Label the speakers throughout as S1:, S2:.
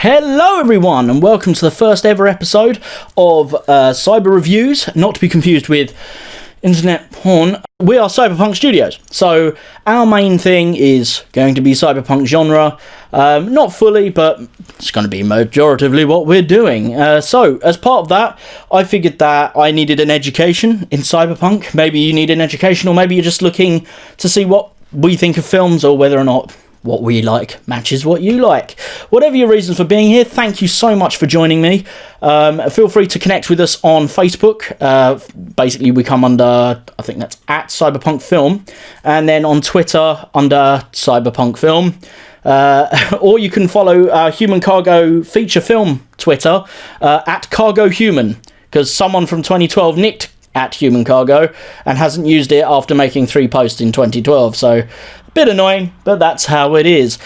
S1: Hello everyone and welcome to the first ever episode of Cyber Reviews, not to be confused with internet porn. We are Cyberpunk Studios, so our main thing is going to be cyberpunk genre, not fully, but it's going to be majoritively what we're doing. So as part of that, I figured that I needed an education in cyberpunk. Maybe you need an education, or maybe you're just looking to see what we think of films, or whether or not what we like matches what you like. Whatever your reason for being here, thank you so much for joining me. Feel free to connect with us on Facebook. Basically, we come under, I think that's at Cyberpunk Film, and then on Twitter under Cyberpunk Film. Or you can follow Human Cargo feature film Twitter at Cargo Human, because someone from 2012 nicked at Human Cargo and hasn't used it after making 3 posts in 2012, so bit annoying, but that's how it is.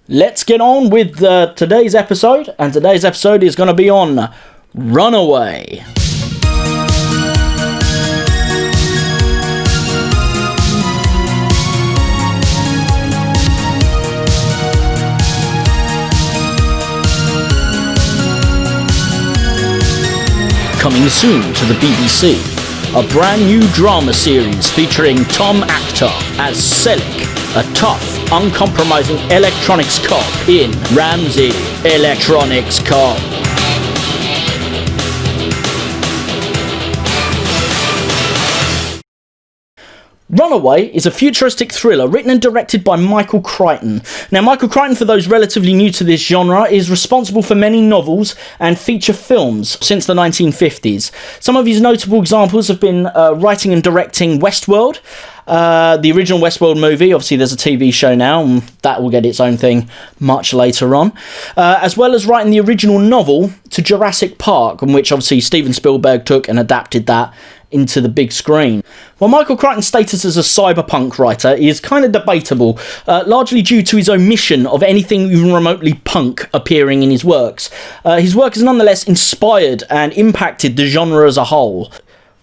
S1: Let's get on with today's episode, and today's episode is going to be on Runaway. Coming soon to the BBC, a brand new drama series featuring Tom Actor as Selleck, a tough, uncompromising electronics cop in Ramsey Electronics Cop. Runaway is a futuristic thriller written and directed by Michael Crichton. Now, Michael Crichton, for those relatively new to this genre, is responsible for many novels and feature films since the 1950s. Some of his notable examples have been writing and directing Westworld, the original Westworld movie. Obviously there's a TV show now, and that will get its own thing much later on, as well as writing the original novel to Jurassic Park, in which obviously Steven Spielberg took and adapted that into the big screen. While Michael Crichton's status as a cyberpunk writer is kind of debatable, largely due to his omission of anything even remotely punk appearing in his works, his work has nonetheless inspired and impacted the genre as a whole.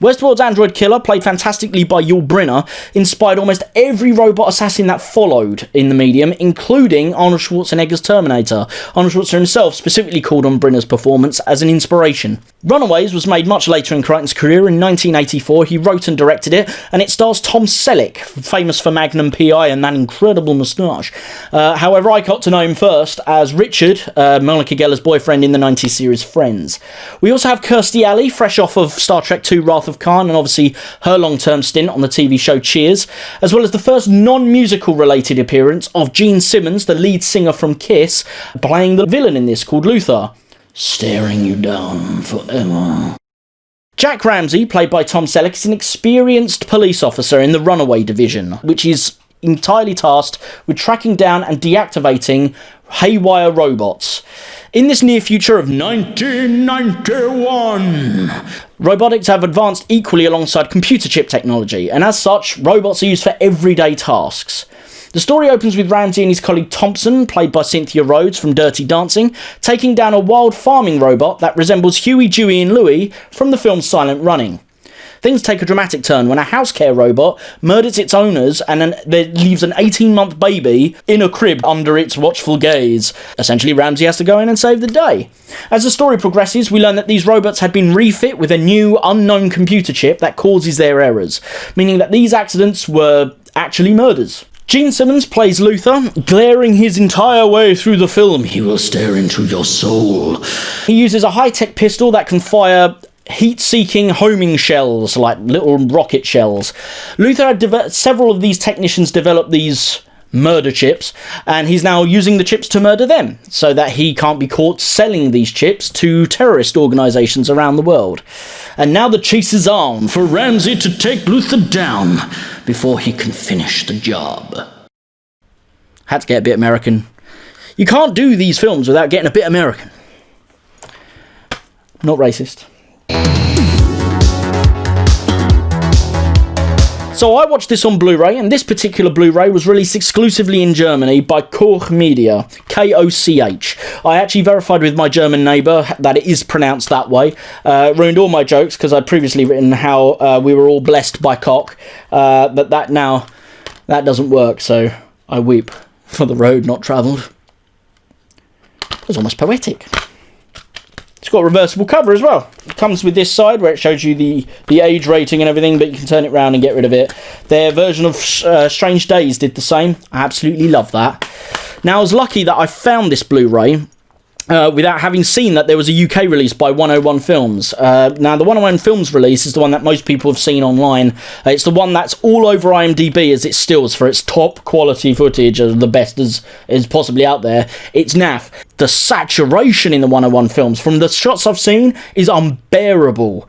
S1: Westworld's android killer, played fantastically by Yul Brynner, inspired almost every robot assassin that followed in the medium, including Arnold Schwarzenegger's Terminator. Arnold Schwarzenegger himself specifically called on Brynner's performance as an inspiration. Runaways was made much later in Crichton's career. In 1984, he wrote and directed it, and it stars Tom Selleck, famous for Magnum P.I. and that incredible moustache. However, I got to know him first as Richard, Monica Geller's boyfriend in the 90s series Friends. We also have Kirstie Alley, fresh off of Star Trek II Wrath of Khan, and obviously her long-term stint on the TV show Cheers, as well as the first non-musical related appearance of Gene Simmons, the lead singer from Kiss, playing the villain in this, called Luther. Staring you down forever. Jack Ramsey, played by Tom Selleck, is an experienced police officer in the Runaway division, which is entirely tasked with tracking down and deactivating haywire robots. In this near future of 1991, robotics have advanced equally alongside computer chip technology, and as such, robots are used for everyday tasks. The story opens with Ramsey and his colleague Thompson, played by Cynthia Rhodes from Dirty Dancing, taking down a wild farming robot that resembles Huey, Dewey and Louie from the film Silent Running. Things take a dramatic turn when a house care robot murders its owners and then leaves an 18-month baby in a crib under its watchful gaze. Essentially, Ramsey has to go in and save the day. As the story progresses, we learn that these robots had been refit with a new, unknown computer chip that causes their errors, meaning that these accidents were actually murders. Gene Simmons plays Luther, glaring his entire way through the film. He will stare into your soul. He uses a high-tech pistol that can fire heat-seeking homing shells, like little rocket shells. Luther had several of these technicians develop these murder chips, and he's now using the chips to murder them, so that he can't be caught selling these chips to terrorist organisations around the world. And now the chase is on for Ramsey to take Luther down before he can finish the job. Had to get a bit American. You can't do these films without getting a bit American. Not racist. So I watched this on Blu-ray, and this particular Blu-ray was released exclusively in Germany by Koch Media, K-O-C-H. I actually verified with my German neighbour that it is pronounced that way. Ruined all my jokes because I'd previously written how we were all blessed by Koch, but that doesn't work, so I weep for the road not travelled. It was almost poetic. It's got a reversible cover as well. It comes with this side where it shows you the age rating and everything, but you can turn it around and get rid of it. Their version of Strange Days did the same. I absolutely love that. Now, I was lucky that I found this Blu-ray without having seen that there was a UK release by 101 Films. Now, the 101 Films release is the one that most people have seen online. It's the one that's all over IMDb as it stills for its top quality footage, as the best as is possibly out there. It's naff. The saturation in the 101 Films, from the shots I've seen, is unbearable.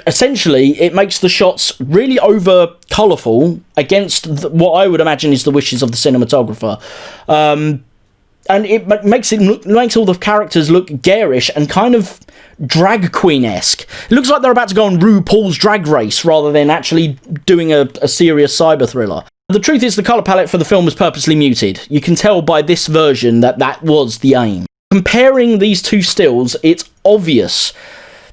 S1: Essentially, it makes the shots really over colourful against what I would imagine is the wishes of the cinematographer. And it makes all the characters look garish and kind of drag queen-esque. It looks like they're about to go on RuPaul's Drag Race rather than actually doing a serious cyber thriller. The truth is, the colour palette for the film was purposely muted. You can tell by this version that was the aim. Comparing these two stills, it's obvious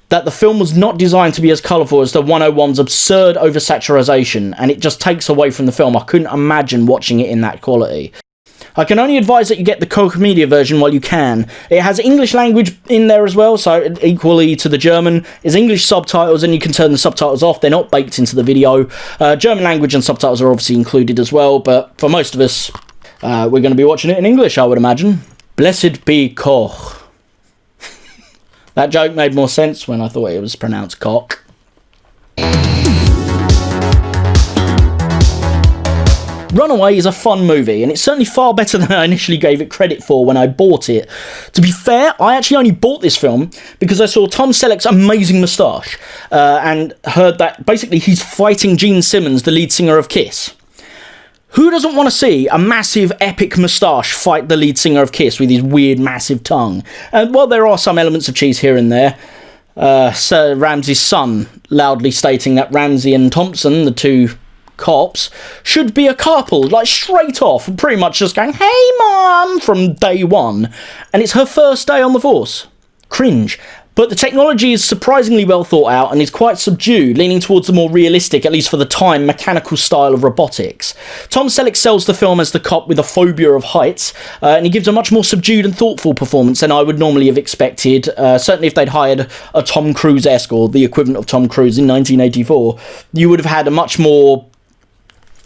S1: that the film was not designed to be as colourful as the 101's absurd oversaturation, and it just takes away from the film. I couldn't imagine watching it in that quality. I can only advise that you get the Koch Media version while you can. It has English language in there as well, so equally to the German. There's English subtitles, and you can turn the subtitles off. They're not baked into the video. German language and subtitles are obviously included as well, but for most of us, we're going to be watching it in English, I would imagine. Blessed be Koch. That joke made more sense when I thought it was pronounced cock. Runaway is a fun movie, and it's certainly far better than I initially gave it credit for when I bought it. To be fair, I actually only bought this film because I saw Tom Selleck's amazing moustache, and heard that basically he's fighting Gene Simmons, the lead singer of Kiss. Who doesn't want to see a massive, epic moustache fight the lead singer of Kiss with his weird, massive tongue? And while there are some elements of cheese here and there, Sir Ramsey's son loudly stating that Ramsey and Thompson, the two cops, should be a couple, like straight off, and pretty much just going, "Hey mom," from day one, and it's her first day on the force. Cringe. But the technology is surprisingly well thought out and is quite subdued, leaning towards the more realistic, at least for the time, mechanical style of robotics. Tom Selleck sells the film as the cop with a phobia of heights, and he gives a much more subdued and thoughtful performance than I would normally have expected. Certainly if they'd hired a Tom Cruise-esque, or the equivalent of Tom Cruise in 1984, you would have had a much more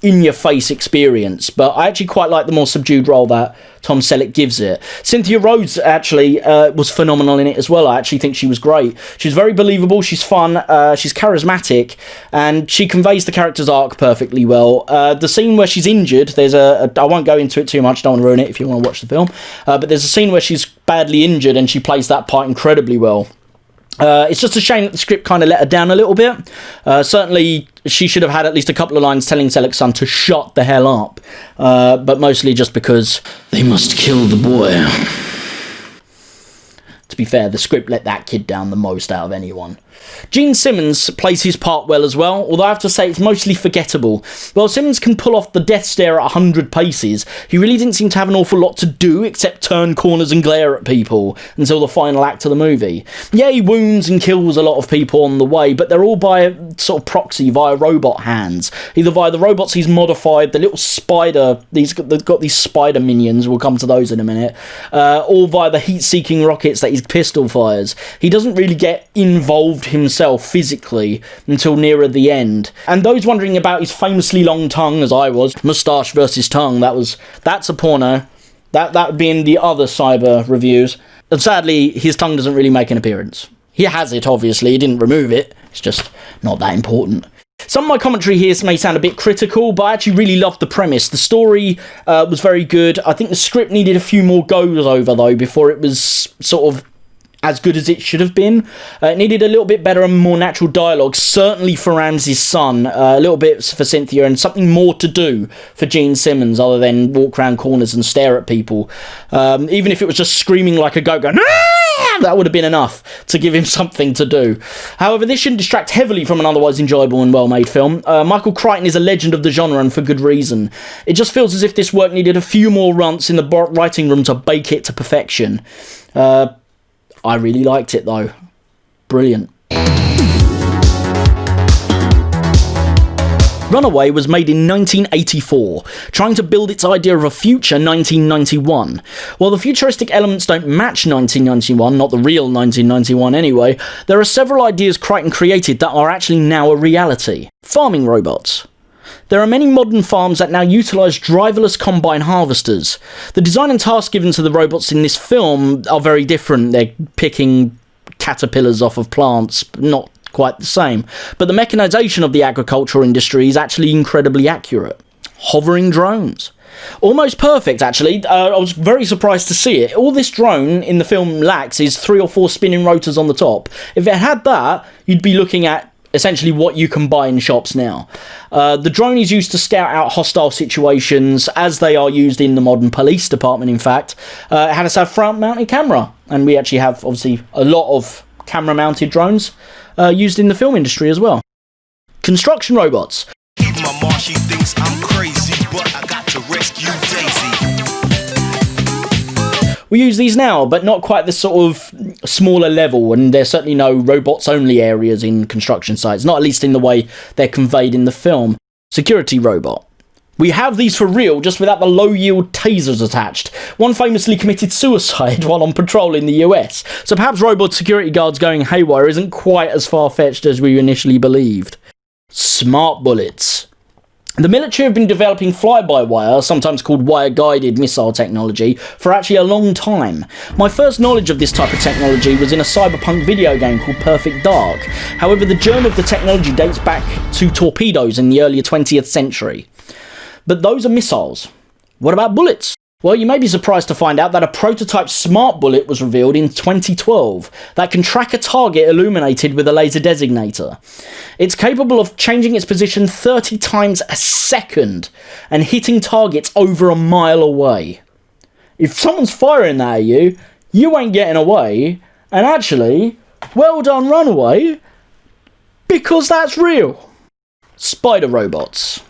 S1: in-your-face experience, but I actually quite like the more subdued role that Tom Selleck gives it. Cynthia Rhodes actually was phenomenal in it as well. I actually think she was great. She's very believable, she's fun, she's charismatic, and she conveys the character's arc perfectly well. The scene where she's injured, there's I won't go into it too much, don't want to ruin it if you want to watch the film, but there's a scene where she's badly injured and she plays that part incredibly well. It's just a shame that the script kind of let her down a little bit. Certainly, she should have had at least a couple of lines telling Selleck's son to shut the hell up. But mostly just because they must kill the boy. To be fair, the script let that kid down the most out of anyone. Gene Simmons plays his part well as well, although I have to say it's mostly forgettable. While Simmons can pull off the death stare at 100 paces, he really didn't seem to have an awful lot to do except turn corners and glare at people until the final act of the movie. Yeah, he wounds and kills a lot of people on the way, but they're all by sort of proxy via robot hands. Either via the robots he's modified, the little spider, they've got these spider minions, we'll come to those in a minute, or via the heat-seeking rockets that his pistol fires. He doesn't really get involved himself physically until nearer the end. And those wondering about his famously long tongue, as I was, moustache versus tongue, that's a porno. That would be in the other cyber reviews. And sadly, his tongue doesn't really make an appearance. He has it, obviously, he didn't remove it. It's just not that important. Some of my commentary here may sound a bit critical, but I actually really loved the premise. The story was very good. I think the script needed a few more goes over, though, before it was sort of as good as it should have been. It needed a little bit better and more natural dialogue, certainly for Ramsey's son, a little bit for Cynthia, and something more to do for Gene Simmons other than walk around corners and stare at people. Even if it was just screaming like a goat, going, "Ah!" that would have been enough to give him something to do. However, this shouldn't distract heavily from an otherwise enjoyable and well-made film. Michael Crichton is a legend of the genre, and for good reason. It just feels as if this work needed a few more runs in the writing room to bake it to perfection. I really liked it though. Brilliant. Runaway was made in 1984, trying to build its idea of a future 1991. While the futuristic elements don't match 1991, not the real 1991 anyway, there are several ideas Crichton created that are actually now a reality. Farming robots. There are many modern farms that now utilise driverless combine harvesters. The design and tasks given to the robots in this film are very different. They're picking caterpillars off of plants, not quite the same. But the mechanisation of the agricultural industry is actually incredibly accurate. Hovering drones. Almost perfect, actually. I was very surprised to see it. All this drone in the film lacks is 3 or 4 spinning rotors on the top. If it had that, you'd be looking at essentially what you can buy in shops now. The drone is used to scout out hostile situations, as they are used in the modern police department, in fact. It had a front-mounted camera, and we actually have, obviously, a lot of camera-mounted drones used in the film industry as well. Construction robots.
S2: Even my mom, she thinks I'm crazy, but I got to rescue Daisy.
S1: We use these now, but not quite the sort of smaller level, and there's certainly no robots-only areas in construction sites, not at least in the way they're conveyed in the film. Security robot. We have these for real, just without the low-yield tasers attached. One famously committed suicide while on patrol in the US, so perhaps robot security guards going haywire isn't quite as far-fetched as we initially believed. Smart bullets. The military have been developing fly-by-wire, sometimes called wire-guided missile technology, for actually a long time. My first knowledge of this type of technology was in a cyberpunk video game called Perfect Dark. However, the germ of the technology dates back to torpedoes in the earlier 20th century. But those are missiles. What about bullets? Well, you may be surprised to find out that a prototype smart bullet was revealed in 2012 that can track a target illuminated with a laser designator. It's capable of changing its position 30 times a second and hitting targets over a mile away. If someone's firing that at you, you ain't getting away. And actually, well done, Runaway, because that's real. Spider robots.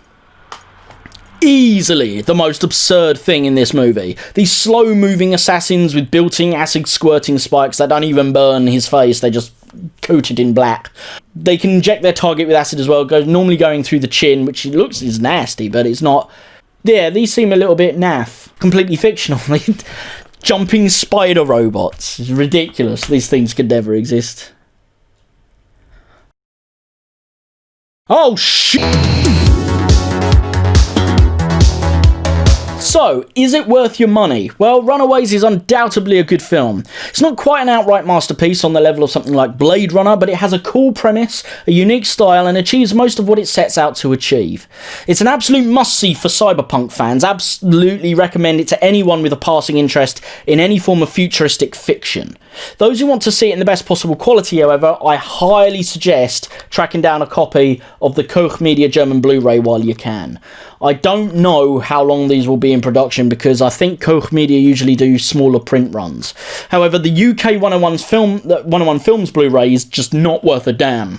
S1: Easily the most absurd thing in this movie. These slow-moving assassins with built-in acid-squirting spikes that don't even burn his face, they just coat it in black. They can inject their target with acid as well, normally going through the chin, which looks is nasty, but it's not. Yeah, these seem a little bit naff. Completely fictional. Jumping spider robots. It's ridiculous. These things could never exist. Oh, shit! So, is it worth your money? Well, Runaways is undoubtedly a good film. It's not quite an outright masterpiece on the level of something like Blade Runner, but it has a cool premise, a unique style, and achieves most of what it sets out to achieve. It's an absolute must-see for cyberpunk fans. Absolutely recommend it to anyone with a passing interest in any form of futuristic fiction. Those who want to see it in the best possible quality, however, I highly suggest tracking down a copy of the Koch Media German Blu-ray while you can. I don't know how long these will be in production because I think Koch Media usually do smaller print runs. However, the UK 101 Films Blu-ray is just not worth a damn.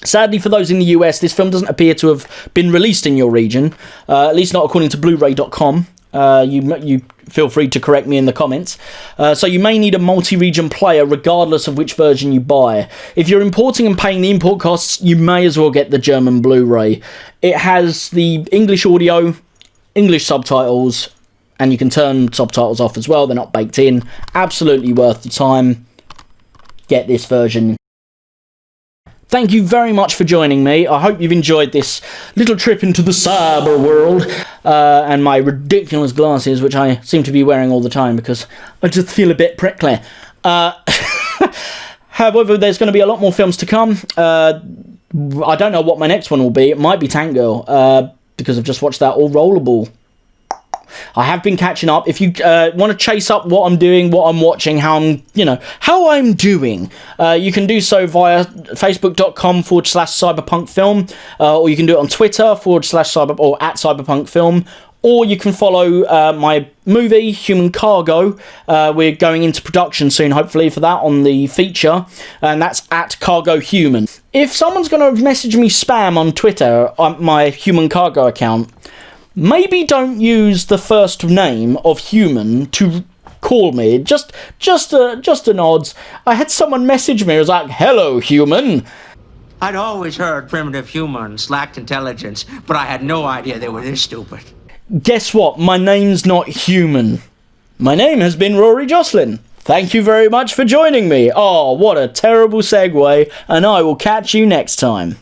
S1: Sadly for those in the US, this film doesn't appear to have been released in your region, at least not according to Blu-ray.com. You feel free to correct me in the comments. So you may need a multi-region player regardless of which version you buy. If you're importing and paying the import costs, you may as well get the German Blu-ray. It has the English audio, English subtitles, and you can turn subtitles off as well. They're not baked in. Absolutely worth the time. Get this version. Thank you very much for joining me. I hope you've enjoyed this little trip into the cyber world and my ridiculous glasses, which I seem to be wearing all the time because I just feel a bit prickly. However, there's going to be a lot more films to come. I don't know what my next one will be. It might be Tank Girl because I've just watched that All Rollerball. I have been catching up. If you want to chase up what I'm doing, what I'm watching, how I'm doing, you can do so via facebook.com/cyberpunk film, or you can do it on Twitter / cyber or at cyberpunk film, or you can follow my movie Human Cargo. We're going into production soon, hopefully, for that on the feature, and that's at Cargo Human. If someone's going to message me spam on Twitter on my Human Cargo account, maybe don't use the first name of Human to call me. Just an odds. I had someone message me. It was like, "Hello, Human."
S3: I'd always heard primitive humans lacked intelligence, but I had no idea they were this stupid.
S1: Guess what? My name's not human. My name has been Rory Jocelyn. Thank you very much for joining me. Oh, what a terrible segue, and I will catch you next time.